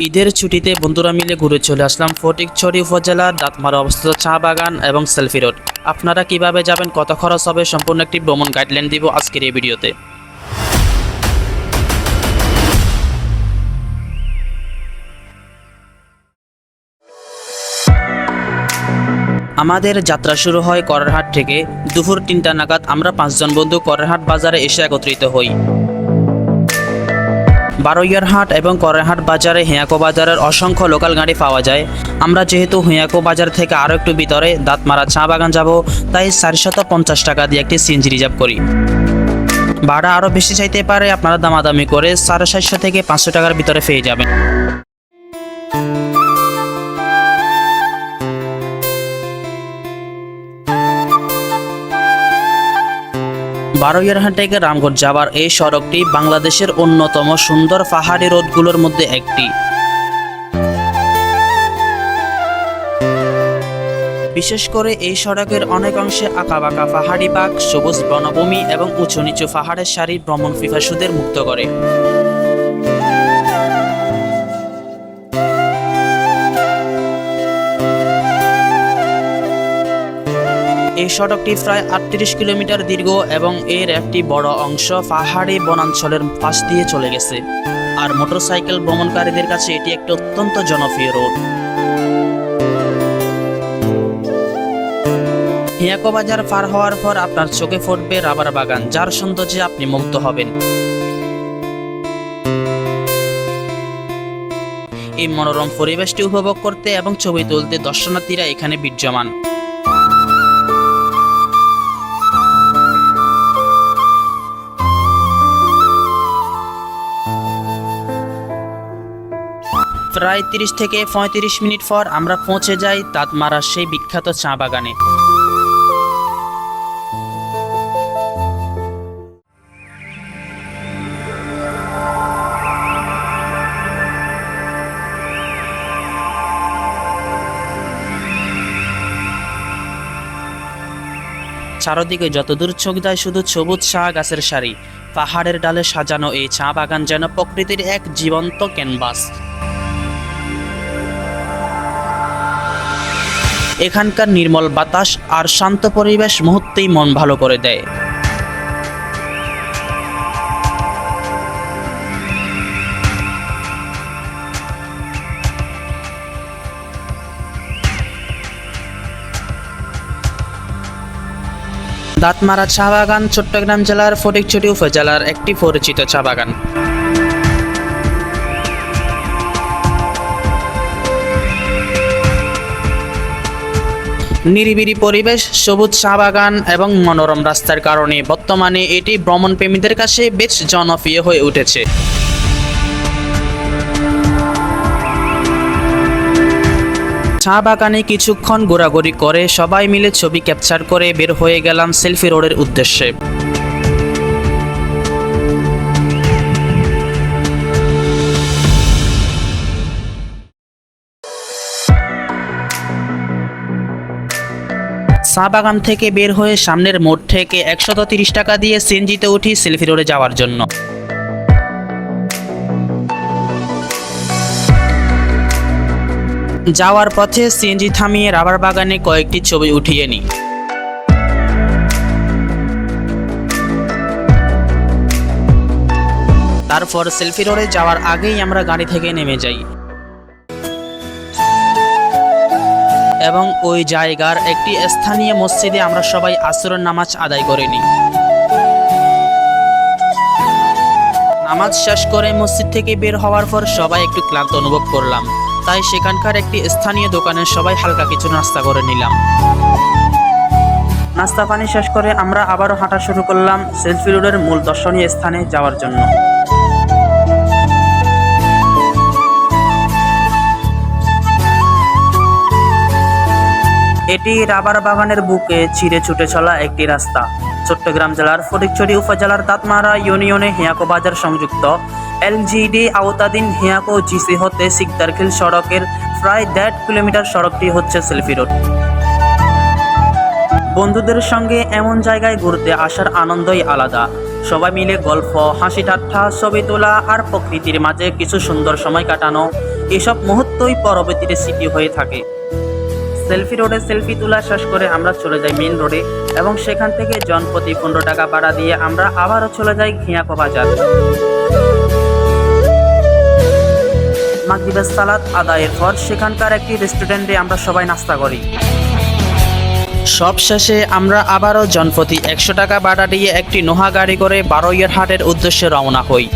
ঈদের ছুটিতে বন্ধুরা মিলে ঘুরে চলে আসলাম ফটিকছড়ি উপজেলার দাঁতমারা অবস্থিত চা বাগান এবং সেলফি রোড। আপনারা কিভাবে যাবেন, কত খরচ হবে, সম্পূর্ণ একটি ভ্রমণ গাইডলাইন দিব আজকের এই ভিডিওতে। আমাদের যাত্রা শুরু হয় করেরহাট থেকে। দুপুর ৩টা নাগাদ আমরা ৫ জন বন্ধু করেরহাট বাজারে এসে একত্রিত হই। বারৈয়ারহাট এবং করেরহাট বাজারে হিয়াকো বাজারের অসংখ্য লোকাল গাড়ি পাওয়া যায়। আমরা যেহেতু হিয়াকো বাজার থেকে আরও একটু ভিতরে দাঁতমারা চা বাগান যাব, তাই ৪৫০ টাকা দিয়ে একটি সিএনজি রিজার্ভ করি। ভাড়া আরও বেশি চাইতে পারে, আপনারা দামাদামি করে ৪৫০ থেকে ৫০০ টাকার ভিতরে পেয়ে যাবেন। বারৈয়ারহাট থেকে রামগড় যাওয়ার এই সড়কটি বাংলাদেশের অন্যতম সুন্দর পাহাড়ি রোডগুলোর মধ্যে একটি। বিশেষ করে এই সড়কের অনেক অংশে আঁকাবাঁকা পাহাড়ি বাঁক, সবুজ বনভূমি এবং উঁচু নিচু পাহাড়ের সারি ভ্রমণ পিপাসুদের মুক্ত করে। এই সড়কটি প্রায় ৩৮ কিলোমিটার দীর্ঘ এবং এর একটি বড় অংশ পাহাড়ি বনাঞ্চলের পাশ দিয়ে চলে গেছে। আর মোটরসাইকেল ভ্রমণকারীদের কাছে এটি একটি অত্যন্ত জনপ্রিয় রোড। হিয়াকো বাজার পার হওয়ার পর আপনার চোখে পড়বে রাবার বাগান, যার সৌন্দর্যে আপনি মুগ্ধ হবেন। এই মনোরম পরিবেশটি উপভোগ করতে এবং ছবি তুলতে দর্শনার্থীরা এখানে বিরাজমান। প্রায় ৩০ থেকে ৩৫ মিনিট পর আমরা পৌঁছে যাই দাঁতমারার সেই বিখ্যাত চা বাগানে। চারদিকে যতদূর চোখ যায় শুধু সবুজ চা গাছের সারি। পাহাড়ের ডালে সাজানো এই চা বাগান যেন প্রকৃতির এক জীবন্ত ক্যানভাস। এখানকার নির্মল বাতাস আর শান্ত পরিবেশ মুহূর্তেই মন ভালো করে দেয়। দাঁতমারা চা বাগান চট্টগ্রাম জেলার ফটিকছড়ি উপজেলার একটি পরিচিত চা বাগান। নিরিবিলি পরিবেশ, সবুজ চা বাগান এবং মনোরম রাস্তার কারণে বর্তমানে এটি ভ্রমণপ্রেমীদের কাছে বেশ জনপ্রিয় হয়ে উঠেছে। চা বাগানে কিছুক্ষণ ঘোরাঘুরি করে সবাই মিলে ছবি ক্যাপচার করে বের হয়ে গেলাম সেলফি রোডের উদ্দেশ্যে। চা বাগান থেকে বের হয়ে সামনের মোড় থেকে ১৩০ টাকা দিয়ে সিএনজিতে উঠি সেলফি রোডে যাওয়ার জন্য। যাওয়ার পথে সিএনজি থামিয়ে রাবার বাগানে কয়েকটি ছবি উঠিয়ে নিই। তারপর সেলফি রোডে যাওয়ার আগেই আমরা গাড়ি থেকে নেমে যাই এবং ওই জায়গার একটি স্থানীয় মসজিদে আমরা সবাই আসরের নামাজ আদায় করে নিই। নামাজ শেষ করে মসজিদ থেকে বের হওয়ার পর সবাই একটু ক্লান্ত অনুভব করলাম, তাই সেখানকার একটি স্থানীয় দোকানে সবাই হালকা কিছু নাস্তা করে নিলাম। নাস্তা পানি শেষ করে আমরা আবারও হাঁটা শুরু করলাম সেলফি রোডের মূল দর্শনীয় স্থানে যাওয়ার জন্য। এটি রাবার বাগানের বুকে ছিঁড়ে ছুটে চলা একটি রাস্তা। চট্টগ্রাম জেলার ফটিকছড়ি উপজেলার দাঁতমারা ইউনিয়নে হিয়াকো বাজার সংযুক্ত এলজিডি আওতাধীন হিয়াকো জিসি হতে সিকদারখিল সড়কের প্রায় ১.৫ কিলোমিটার সড়কটি হচ্ছে সেলফি রোড। বন্ধুদের সঙ্গে এমন জায়গায় ঘুরতে আসার আনন্দই আলাদা। সবাই মিলে গল্প, হাসি ঠাট্টা, ছবি তোলা আর প্রকৃতির মাঝে কিছু সুন্দর সময় কাটানো, এসব মুহূর্তই পরবর্তীতে স্মৃতি হয়ে থাকে। সেলফি রোডে সেলফি তোলা শেষ করে আমরা চলে যাই মেইন রোডে এবং সেখান থেকে জনপ্রতি 15 টাকা ভাড়া দিয়ে আমরা আবারও চলে যাই হিয়াকো বাজার। মাগরিবের সালাত আদায়ের পর সেখানকার একটি রেস্টুরেন্টে আমরা সবাই নাস্তা করি। সব শেষে আমরা আবারও জনপ্রতি 100 টাকা ভাড়া দিয়ে একটি নোহা গাড়ি করে বারৈয়ার হাটের উদ্দেশ্যে রওনা হই।